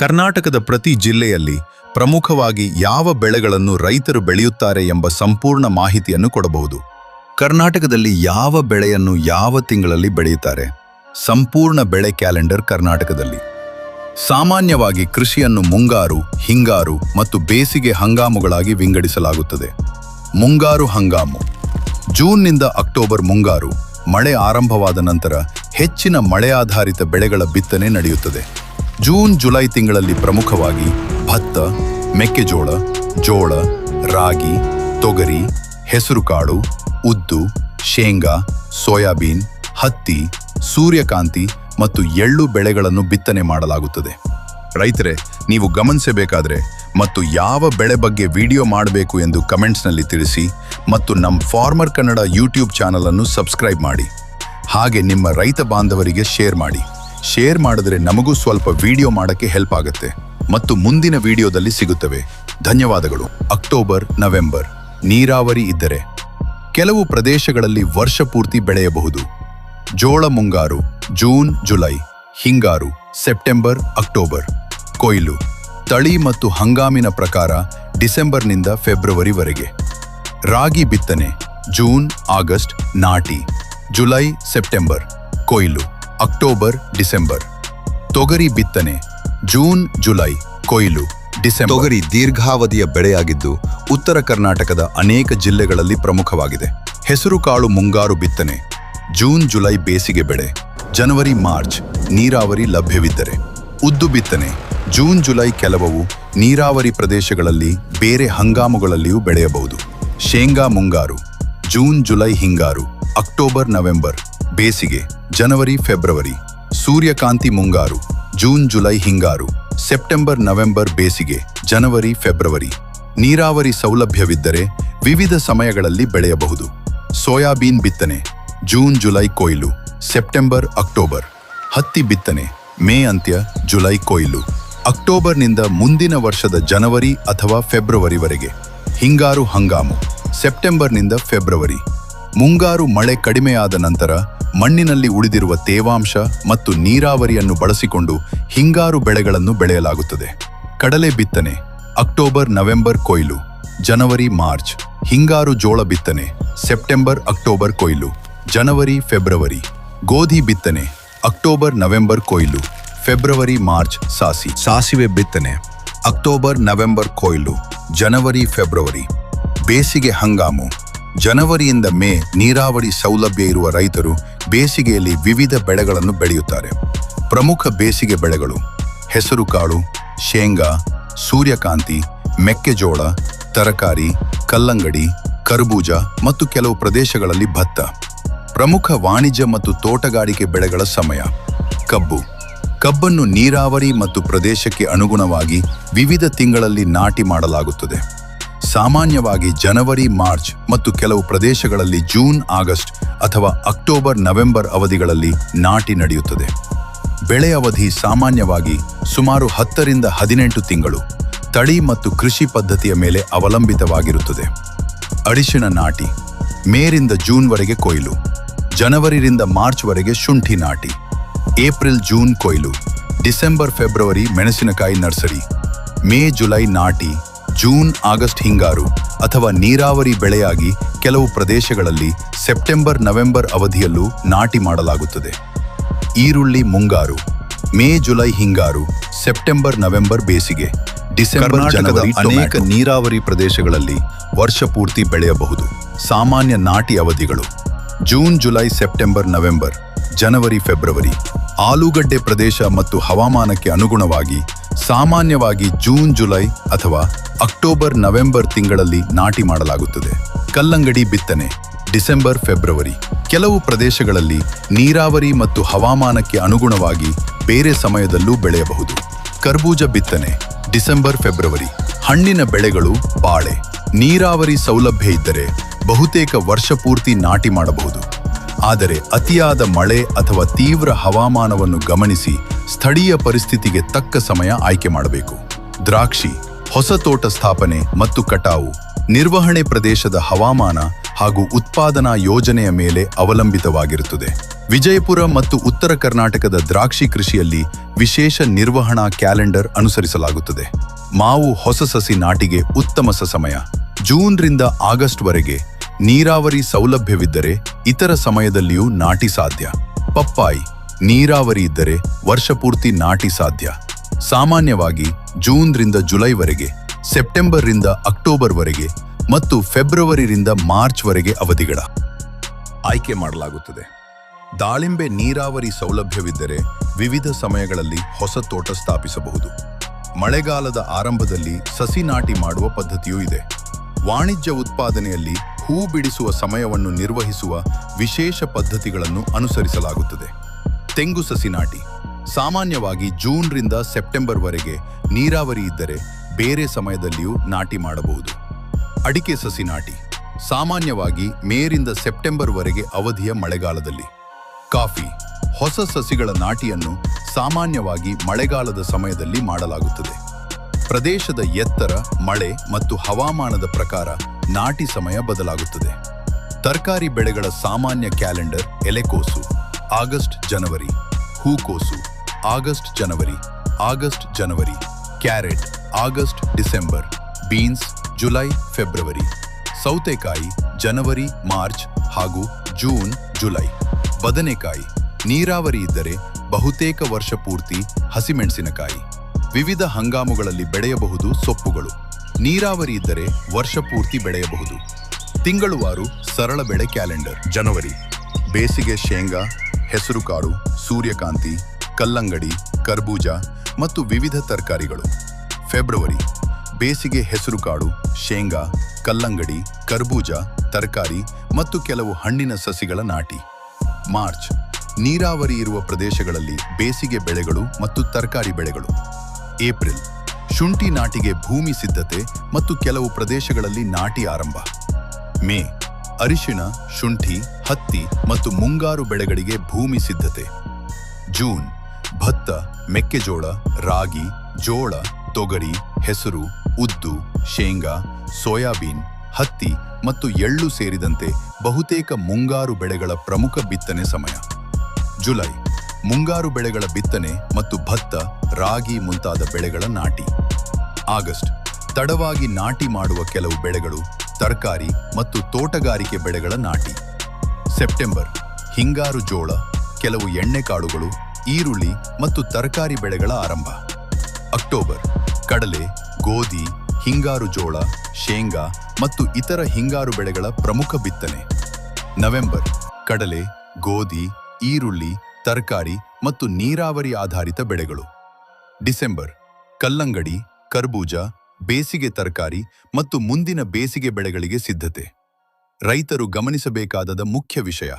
ಕರ್ನಾಟಕದ ಪ್ರತಿ ಜಿಲ್ಲೆಯಲ್ಲಿ ಪ್ರಮುಖವಾಗಿ ಯಾವ ಬೆಳೆಗಳನ್ನು ರೈತರು ಬೆಳೆಯುತ್ತಾರೆ ಎಂಬ ಸಂಪೂರ್ಣ ಮಾಹಿತಿಯನ್ನು ಕೊಡಬಹುದು. ಕರ್ನಾಟಕದಲ್ಲಿ ಯಾವ ಬೆಳೆಯನ್ನು ಯಾವ ತಿಂಗಳಲ್ಲಿ ಬೆಳೆಯುತ್ತಾರೆ? ಸಂಪೂರ್ಣ ಬೆಳೆ ಕ್ಯಾಲೆಂಡರ್ ಕರ್ನಾಟಕದಲ್ಲಿ. ಸಾಮಾನ್ಯವಾಗಿ ಕೃಷಿಯನ್ನು ಮುಂಗಾರು, ಹಿಂಗಾರು ಮತ್ತು ಬೇಸಿಗೆ ಹಂಗಾಮುಗಳಾಗಿ ವಿಂಗಡಿಸಲಾಗುತ್ತದೆ. ಮುಂಗಾರು ಹಂಗಾಮು ಜೂನ್ನಿಂದ ಅಕ್ಟೋಬರ್. ಮುಂಗಾರು ಮಳೆ ಆರಂಭವಾದ ನಂತರ ಹೆಚ್ಚಿನ ಮಳೆಯಾಧಾರಿತ ಬೆಳೆಗಳ ಬಿತ್ತನೆ ನಡೆಯುತ್ತದೆ. ಜೂನ್ ಜುಲೈ ತಿಂಗಳಲ್ಲಿ ಪ್ರಮುಖವಾಗಿ ಭತ್ತ, ಮೆಕ್ಕೆಜೋಳ, ಜೋಳ, ರಾಗಿ, ತೊಗರಿ, ಹೆಸರುಕಾಳು, ಉದ್ದು, ಶೇಂಗಾ, ಸೋಯಾಬೀನ್, ಹತ್ತಿ, ಸೂರ್ಯಕಾಂತಿ ಮತ್ತು ಎಳ್ಳು ಬೆಳೆಗಳನ್ನು ಬಿತ್ತನೆ ಮಾಡಲಾಗುತ್ತದೆ. ರೈತರೇ, ನೀವು ಗಮನಿಸಬೇಕಾದ್ರೆ ಮತ್ತು ಯಾವ ಬೆಳೆ ಬಗ್ಗೆ ವಿಡಿಯೋ ಮಾಡಬೇಕು ಎಂದು ಕಮೆಂಟ್ಸ್ನಲ್ಲಿ ತಿಳಿಸಿ ಮತ್ತು ನಮ್ಮ ಫಾರ್ಮರ್ ಕನ್ನಡ ಯೂಟ್ಯೂಬ್ ಚಾನಲ್ ಅನ್ನು ಸಬ್ಸ್ಕ್ರೈಬ್ ಮಾಡಿ. ಹಾಗೆ ನಿಮ್ಮ ರೈತ ಬಾಂಧವರಿಗೆ ಶೇರ್ ಮಾಡಿ. ಶೇರ್ ಮಾಡಿದ್ರೆ ನಮಗೂ ಸ್ವಲ್ಪ ವಿಡಿಯೋ ಮಾಡಕ್ಕೆ ಹೆಲ್ಪ್ ಆಗುತ್ತೆ ಮತ್ತು ಮುಂದಿನ ವಿಡಿಯೋದಲ್ಲಿ ಸಿಗುತ್ತವೆ. ಧನ್ಯವಾದಗಳು. ಅಕ್ಟೋಬರ್, ನವೆಂಬರ್ ನೀರಾವರಿ ಇದ್ದರೆ ಕೆಲವು ಪ್ರದೇಶಗಳಲ್ಲಿ ವರ್ಷ ಪೂರ್ತಿ ಬೆಳೆಯಬಹುದು. ಜೋಳ ಮುಂಗಾರು ಜೂನ್ ಜುಲೈ, ಹಿಂಗಾರು ಸೆಪ್ಟೆಂಬರ್ ಅಕ್ಟೋಬರ್. ಕೊಯ್ಲು ತಳಿ ಮತ್ತು ಹಂಗಾಮಿನ ಪ್ರಕಾರ ಡಿಸೆಂಬರ್ನಿಂದ ಫೆಬ್ರವರಿವರೆಗೆ. ರಾಗಿ ಬಿತ್ತನೆ ಜೂನ್ ಆಗಸ್ಟ್, ನಾಟಿ ಜುಲೈ ಸೆಪ್ಟೆಂಬರ್, ಕೊಯ್ಲು ಅಕ್ಟೋಬರ್ ಡಿಸೆಂಬರ್. ತೊಗರಿ ಬಿತ್ತನೆ ಜೂನ್ ಜುಲೈ, ಕೊಯ್ಲು ಡಿಸೆಂಬರ್. ತೊಗರಿ ದೀರ್ಘಾವಧಿಯ ಬೆಳೆಯಾಗಿದ್ದು ಉತ್ತರ ಕರ್ನಾಟಕದ ಅನೇಕ ಜಿಲ್ಲೆಗಳಲ್ಲಿ ಪ್ರಮುಖವಾಗಿದೆ. ಹೆಸರುಕಾಳು ಮುಂಗಾರು ಬಿತ್ತನೆ ಜೂನ್ ಜುಲೈ ಬೇಸಿಗೆ ಬೆಳೆ, ಜನವರಿ ಮಾರ್ಚ್ ನೀರಾವರಿ ಲಭ್ಯವಿದ್ದರೆ. ಉದ್ದು ಬಿತ್ತನೆ ಜೂನ್ ಜುಲೈ, ಕೆಲವು ನೀರಾವರಿ ಪ್ರದೇಶಗಳಲ್ಲಿ ಬೇರೆ ಹಂಗಾಮುಗಳಲ್ಲಿಯೂ ಬೆಳೆಯಬಹುದು. ಶೇಂಗಾ ಮುಂಗಾರು ಜೂನ್ ಜುಲೈ, ಹಿಂಗಾರು ಅಕ್ಟೋಬರ್ ನವೆಂಬರ್ ಬೇಸಿಗೆ, ಜನವರಿ ಫೆಬ್ರವರಿ. ಸೂರ್ಯಕಾಂತಿ ಮುಂಗಾರು ಜೂನ್ ಜುಲೈ, ಹಿಂಗಾರು ಸೆಪ್ಟೆಂಬರ್ ನವೆಂಬರ್ ಬೇಸಿಗೆ, ಜನವರಿ ಫೆಬ್ರವರಿ. ನೀರಾವರಿ ಸೌಲಭ್ಯವಿದ್ದರೆ ವಿವಿಧ ಸಮಯಗಳಲ್ಲಿ ಬೆಳೆಯಬಹುದು. ಸೋಯಾಬೀನ್ ಬಿತ್ತನೆ ಜೂನ್ ಜುಲೈ, ಕೊಯ್ಲು ಸೆಪ್ಟೆಂಬರ್ ಅಕ್ಟೋಬರ್. ಹತ್ತಿ ಬಿತ್ತನೆ ಮೇ ಅಂತ್ಯ, ಜುಲೈ ಕೊಯ್ಲು. ಅಕ್ಟೋಬರ್ನಿಂದ ಮುಂದಿನ ವರ್ಷದ ಜನವರಿ ಅಥವಾ ಫೆಬ್ರವರಿವರೆಗೆ. ಹಿಂಗಾರು ಹಂಗಾಮು ಸೆಪ್ಟೆಂಬರ್ನಿಂದ ಫೆಬ್ರವರಿ. ಮುಂಗಾರು ಮಳೆ ಕಡಿಮೆಯಾದ ನಂತರ ಮಣ್ಣಿನಲ್ಲಿ ಉಳಿದಿರುವ ತೇವಾಂಶ ಮತ್ತು ನೀರಾವರಿಯನ್ನು ಬಳಸಿಕೊಂಡು ಹಿಂಗಾರು ಬೆಳೆಗಳನ್ನು ಬೆಳೆಯಲಾಗುತ್ತದೆ. ಕಡಲೆ ಬಿತ್ತನೆ ಅಕ್ಟೋಬರ್ ನವೆಂಬರ್, ಕೊಯ್ಲು ಜನವರಿ ಮಾರ್ಚ್. ಹಿಂಗಾರು ಜೋಳ ಬಿತ್ತನೆ ಸೆಪ್ಟೆಂಬರ್ ಅಕ್ಟೋಬರ್, ಕೊಯ್ಲು ಜನವರಿ ಫೆಬ್ರವರಿ. ಗೋಧಿ ಬಿತ್ತನೆ ಅಕ್ಟೋಬರ್ ನವೆಂಬರ್, ಕೊಯ್ಲು ಫೆಬ್ರವರಿ ಮಾರ್ಚ್. ಸಾಸಿವೆ ಬಿತ್ತನೆ ಅಕ್ಟೋಬರ್ ನವೆಂಬರ್, ಕೊಯ್ಲು ಜನವರಿ ಫೆಬ್ರವರಿ. ಬೇಸಿಗೆ ಹಂಗಾಮು ಜನವರಿಯಿಂದ ಮೇ. ನೀರಾವರಿ ಸೌಲಭ್ಯ ಇರುವ ರೈತರು ಬೇಸಿಗೆಯಲ್ಲಿ ವಿವಿಧ ಬೆಳೆಗಳನ್ನು ಬೆಳೆಯುತ್ತಾರೆ. ಪ್ರಮುಖ ಬೇಸಿಗೆ ಬೆಳೆಗಳು ಹೆಸರುಕಾಳು, ಶೇಂಗಾ, ಸೂರ್ಯಕಾಂತಿ, ಮೆಕ್ಕೆಜೋಳ, ತರಕಾರಿ, ಕಲ್ಲಂಗಡಿ, ಕರ್ಬೂಜ ಮತ್ತು ಕೆಲವು ಪ್ರದೇಶಗಳಲ್ಲಿ ಭತ್ತ. ಪ್ರಮುಖ ವಾಣಿಜ್ಯ ಮತ್ತು ತೋಟಗಾರಿಕೆ ಬೆಳೆಗಳ ಸಮಯ. ಕಬ್ಬು. ಕಬ್ಬನ್ನು ನೀರಾವರಿ ಮತ್ತು ಪ್ರದೇಶಕ್ಕೆ ಅನುಗುಣವಾಗಿ ವಿವಿಧ ತಿಂಗಳಲ್ಲಿ ನಾಟಿ ಮಾಡಲಾಗುತ್ತದೆ. ಸಾಮಾನ್ಯವಾಗಿ ಜನವರಿ ಮಾರ್ಚ್ ಮತ್ತು ಕೆಲವು ಪ್ರದೇಶಗಳಲ್ಲಿ ಜೂನ್ ಆಗಸ್ಟ್ ಅಥವಾ ಅಕ್ಟೋಬರ್ ನವೆಂಬರ್ ಅವಧಿಗಳಲ್ಲಿ ನಾಟಿ ನಡೆಯುತ್ತದೆ. ಬೆಳೆ ಅವಧಿ ಸಾಮಾನ್ಯವಾಗಿ ಸುಮಾರು 10 ರಿಂದ 18 ತಿಂಗಳು. ತಳಿ ಮತ್ತು ಕೃಷಿ ಪದ್ಧತಿಯ ಮೇಲೆ ಅವಲಂಬಿತವಾಗಿರುತ್ತದೆ. ಅರಿಶಿಣ ನಾಟಿ ಮೇರಿಂದ ಜೂನ್ವರೆಗೆ, ಕೊಯ್ಲು ಜನವರಿಯಿಂದ ಮಾರ್ಚ್ವರೆಗೆ. ಶುಂಠಿ ನಾಟಿ ಏಪ್ರಿಲ್ ಜೂನ್, ಕೊಯ್ಲು ಡಿಸೆಂಬರ್ ಫೆಬ್ರವರಿ. ಮೆಣಸಿನಕಾಯಿ ನರ್ಸರಿ ಮೇ ಜುಲೈ ನಾಟಿ, ಜೂನ್ ಆಗಸ್ಟ್. ಹಿಂಗಾರು ಅಥವಾ ನೀರಾವರಿ ಬೆಳೆಯಾಗಿ ಕೆಲವು ಪ್ರದೇಶಗಳಲ್ಲಿ ಸೆಪ್ಟೆಂಬರ್ ನವೆಂಬರ್ ಅವಧಿಯಲ್ಲೂ ನಾಟಿ ಮಾಡಲಾಗುತ್ತದೆ. ಈರುಳ್ಳಿ ಮುಂಗಾರು ಮೇ ಜುಲೈ, ಹಿಂಗಾರು ಸೆಪ್ಟೆಂಬರ್ ನವೆಂಬರ್ ಬೇಸಿಗೆ, ಡಿಸೆಂಬರ್ ಜನವರಿ. ಅನೇಕ ನೀರಾವರಿ ಪ್ರದೇಶಗಳಲ್ಲಿ ವರ್ಷ ಪೂರ್ತಿ ಬೆಳೆಯಬಹುದು. ಸಾಮಾನ್ಯ ನಾಟಿ ಅವಧಿಗಳು June July, September November, January February. ಆಲೂಗಡ್ಡೆ ಪ್ರದೇಶ ಮತ್ತು ಹವಾಮಾನಕ್ಕೆ ಅನುಗುಣವಾಗಿ ಸಾಮಾನ್ಯವಾಗಿ ಜೂನ್ ಜುಲೈ ಅಥವಾ ಅಕ್ಟೋಬರ್ ನವೆಂಬರ್ ತಿಂಗಳಲ್ಲಿ ನಾಟಿ ಮಾಡಲಾಗುತ್ತದೆ. ಕಲ್ಲಂಗಡಿ ಬಿತ್ತನೆ ಡಿಸೆಂಬರ್ ಫೆಬ್ರವರಿ. ಕೆಲವು ಪ್ರದೇಶಗಳಲ್ಲಿ ನೀರಾವರಿ ಮತ್ತು ಹವಾಮಾನಕ್ಕೆ ಅನುಗುಣವಾಗಿ ಬೇರೆ ಸಮಯದಲ್ಲೂ ಬೆಳೆಯಬಹುದು. ಕರ್ಬೂಜ ಬಿತ್ತನೆ ಡಿಸೆಂಬರ್ ಫೆಬ್ರವರಿ. ಹಣ್ಣಿನ ಬೆಳೆಗಳು ಬಾಳೆ. ನೀರಾವರಿ ಸೌಲಭ್ಯ ಇದ್ದರೆ ಬಹುತೇಕ ವರ್ಷ ಪೂರ್ತಿ ನಾಟಿ ಮಾಡಬಹುದು. ಆದರೆ ಅತಿಯಾದ ಮಳೆ ಅಥವಾ ತೀವ್ರ ಹವಾಮಾನವನ್ನು ಗಮನಿಸಿ ಸ್ಥಳೀಯ ಪರಿಸ್ಥಿತಿಗೆ ತಕ್ಕ ಸಮಯ ಆಯ್ಕೆ ಮಾಡಬೇಕು. ದ್ರಾಕ್ಷಿ. ಹೊಸ ತೋಟ ಸ್ಥಾಪನೆ ಮತ್ತು ಕಟಾವು ನಿರ್ವಹಣೆ ಪ್ರದೇಶದ ಹವಾಮಾನ ಹಾಗೂ ಉತ್ಪಾದನಾ ಯೋಜನೆಯ ಮೇಲೆ ಅವಲಂಬಿತವಾಗಿರುತ್ತದೆ. ವಿಜಯಪುರ ಮತ್ತು ಉತ್ತರ ಕರ್ನಾಟಕದ ದ್ರಾಕ್ಷಿ ಕೃಷಿಯಲ್ಲಿ ವಿಶೇಷ ನಿರ್ವಹಣಾ ಕ್ಯಾಲೆಂಡರ್ ಅನುಸರಿಸಲಾಗುತ್ತದೆ. ಮಾವು ಹೊಸ ಸಸಿ ನಾಟಿಗೆ ಉತ್ತಮ ಸಮಯ ಜೂನ್ರಿಂದ ಆಗಸ್ಟ್ವರೆಗೆ. ನೀರಾವರಿ ಸೌಲಭ್ಯವಿದ್ದರೆ ಇತರ ಸಮಯದಲ್ಲಿಯೂ ನಾಟಿ ಸಾಧ್ಯ. ಪಪ್ಪಾಯಿ ನೀರಾವರಿ ಇದ್ದರೆ ವರ್ಷಪೂರ್ತಿ ನಾಟಿ ಸಾಧ್ಯ. ಸಾಮಾನ್ಯವಾಗಿ ಜೂನ್ರಿಂದ ಜುಲೈವರೆಗೆ, ಸೆಪ್ಟೆಂಬರ್ರಿಂದ ಅಕ್ಟೋಬರ್ವರೆಗೆ ಮತ್ತು ಫೆಬ್ರವರಿಯಿಂದ ಮಾರ್ಚ್ವರೆಗೆ ಅವಧಿಗಳ ಆಯ್ಕೆ ಮಾಡಲಾಗುತ್ತದೆ. ದಾಳಿಂಬೆ ನೀರಾವರಿ ಸೌಲಭ್ಯವಿದ್ದರೆ ವಿವಿಧ ಸಮಯಗಳಲ್ಲಿ ಹೊಸ ತೋಟ ಸ್ಥಾಪಿಸಬಹುದು. ಮಳೆಗಾಲದ ಆರಂಭದಲ್ಲಿ ಸಸಿ ನಾಟಿ ಮಾಡುವ ಪದ್ಧತಿಯೂ ಇದೆ. ವಾಣಿಜ್ಯ ಉತ್ಪಾದನೆಯಲ್ಲಿ ಹೂ ಬಿಡಿಸುವ ಸಮಯವನ್ನು ನಿರ್ವಹಿಸುವ ವಿಶೇಷ ಪದ್ಧತಿಗಳನ್ನು ಅನುಸರಿಸಲಾಗುತ್ತದೆ. ತೆಂಗು ಸಸಿ ನಾಟಿ ಸಾಮಾನ್ಯವಾಗಿ ಜೂನ್ರಿಂದ ಸೆಪ್ಟೆಂಬರ್ವರೆಗೆ ನೀರಾವರಿ ಇದ್ದರೆ ಬೇರೆ ಸಮಯದಲ್ಲಿಯೂ ನಾಟಿ ಮಾಡಬಹುದು. ಅಡಿಕೆ ಸಸಿ ನಾಟಿ ಸಾಮಾನ್ಯವಾಗಿ ಮೇರಿಂದ ಸೆಪ್ಟೆಂಬರ್ವರೆಗೆ ಅವಧಿಯ ಮಳೆಗಾಲದಲ್ಲಿ. ಕಾಫಿ ಹೊಸ ಸಸಿಗಳ ನಾಟಿಯನ್ನು ಸಾಮಾನ್ಯವಾಗಿ ಮಳೆಗಾಲದ ಸಮಯದಲ್ಲಿ ಮಾಡಲಾಗುತ್ತದೆ. ಪ್ರದೇಶದ ಎತ್ತರ, ಮಳೆ ಮತ್ತು ಹವಾಮಾನದ ಪ್ರಕಾರ ನಾಟಿ ಸಮಯ ಬದಲಾಗುತ್ತದೆ. ತರಕಾರಿ ಬೆಳೆಗಳ ಸಾಮಾನ್ಯ ಕ್ಯಾಲೆಂಡರ್ ಎಲೆಕೋಸು ಆಗಸ್ಟ್ ಜನವರಿ, ಹೂಕೋಸು ಆಗಸ್ಟ್ ಜನವರಿ, ಆಗಸ್ಟ್ ಜನವರಿ, carrot August December, beans July ಫೆಬ್ರವರಿ, ಸೌತೆಕಾಯಿ ಜನವರಿ ಮಾರ್ಚ್ ಹಾಗೂ ಜೂನ್ ಜುಲೈ. ಬದನೆಕಾಯಿ ನೀರಾವರಿ ಇದ್ದರೆ ಬಹುತೇಕ ವರ್ಷ ಪೂರ್ತಿ. ಹಸಿಮೆಣಸಿನಕಾಯಿ ವಿವಿಧ ಹಂಗಾಮುಗಳಲ್ಲಿ ಬೆಳೆಯಬಹುದು. ಸೊಪ್ಪುಗಳು ನೀರಾವರಿ ಇದ್ದರೆ ವರ್ಷ ಪೂರ್ತಿ ಬೆಳೆಯಬಹುದು. ತಿಂಗಳುವಾರು ಸರಳ ಬೆಳೆ ಕ್ಯಾಲೆಂಡರ್. ಜನವರಿ ಬೇಸಿಗೆ ಶೇಂಗಾ, ಹೆಸರುಕಾಳು, ಸೂರ್ಯಕಾಂತಿ, ಕಲ್ಲಂಗಡಿ, ಕರ್ಬೂಜ ಮತ್ತು ವಿವಿಧ ತರಕಾರಿಗಳು. ಫೆಬ್ರವರಿ ಬೇಸಿಗೆ ಹೆಸರುಕಾಳು, ಶೇಂಗಾ, ಕಲ್ಲಂಗಡಿ, ಕರ್ಬೂಜ, ತರಕಾರಿ ಮತ್ತು ಕೆಲವು ಹಣ್ಣಿನ ಸಸಿಗಳ ನಾಟಿ. ಮಾರ್ಚ್ ನೀರಾವರಿ ಇರುವ ಪ್ರದೇಶಗಳಲ್ಲಿ ಬೇಸಿಗೆ ಬೆಳೆಗಳು ಮತ್ತು ತರಕಾರಿ ಬೆಳೆಗಳು. ಏಪ್ರಿಲ್ ಶುಂಠಿ ನಾಟಿಗೆ ಭೂಮಿ ಸಿದ್ಧತೆ ಮತ್ತು ಕೆಲವು ಪ್ರದೇಶಗಳಲ್ಲಿ ನಾಟಿ ಆರಂಭ. ಮೇ ಅರಿಶಿಣ, ಶುಂಠಿ, ಹತ್ತಿ ಮತ್ತು ಮುಂಗಾರು ಬೆಳೆಗಳಿಗೆ ಭೂಮಿ ಸಿದ್ಧತೆ. ಜೂನ್ ಭತ್ತ, ಮೆಕ್ಕೆಜೋಳ, ರಾಗಿ, ಜೋಳ, ತೊಗರಿ, ಹೆಸರು, ಉದ್ದು, ಶೇಂಗಾ, ಸೋಯಾಬೀನ್, ಹತ್ತಿ ಮತ್ತು ಎಳ್ಳು ಸೇರಿದಂತೆ ಬಹುತೇಕ ಮುಂಗಾರು ಬೆಳೆಗಳ ಪ್ರಮುಖ ಬಿತ್ತನೆ ಸಮಯ. ಜುಲೈ ಮುಂಗಾರು ಬೆಳೆಗಳ ಬಿತ್ತನೆ ಮತ್ತು ಭತ್ತ, ರಾಗಿ ಮುಂತಾದ ಬೆಳೆಗಳ ನಾಟಿ. ಆಗಸ್ಟ್ ತಡವಾಗಿ ನಾಟಿ ಮಾಡುವ ಕೆಲವು ಬೆಳೆಗಳು, ತರಕಾರಿ ಮತ್ತು ತೋಟಗಾರಿಕೆ ಬೆಳೆಗಳ ನಾಟಿ. ಸೆಪ್ಟೆಂಬರ್ ಹಿಂಗಾರು ಜೋಳ, ಕೆಲವು ಎಣ್ಣೆಕಾಳುಗಳು, ಈರುಳ್ಳಿ ಮತ್ತು ತರಕಾರಿ ಬೆಳೆಗಳ ಆರಂಭ. ಅಕ್ಟೋಬರ್ ಕಡಲೆ, ಗೋಧಿ, ಹಿಂಗಾರು ಜೋಳ, ಶೇಂಗಾ ಮತ್ತು ಇತರ ಹಿಂಗಾರು ಬೆಳೆಗಳ ಪ್ರಮುಖ ಬಿತ್ತನೆ. ನವೆಂಬರ್ ಕಡಲೆ, ಗೋಧಿ, ಈರುಳ್ಳಿ, ತರಕಾರಿ ಮತ್ತು ನೀರಾವರಿ ಆಧಾರಿತ ಬೆಳೆಗಳು. ಡಿಸೆಂಬರ್ ಕಲ್ಲಂಗಡಿ, ಕರ್ಬೂಜ, ಬೇಸಿಗೆ ತರಕಾರಿ ಮತ್ತು ಮುಂದಿನ ಬೇಸಿಗೆ ಬೆಳೆಗಳಿಗೆ ಸಿದ್ಧತೆ. ರೈತರು ಗಮನಿಸಬೇಕಾದ ಮುಖ್ಯ ವಿಷಯ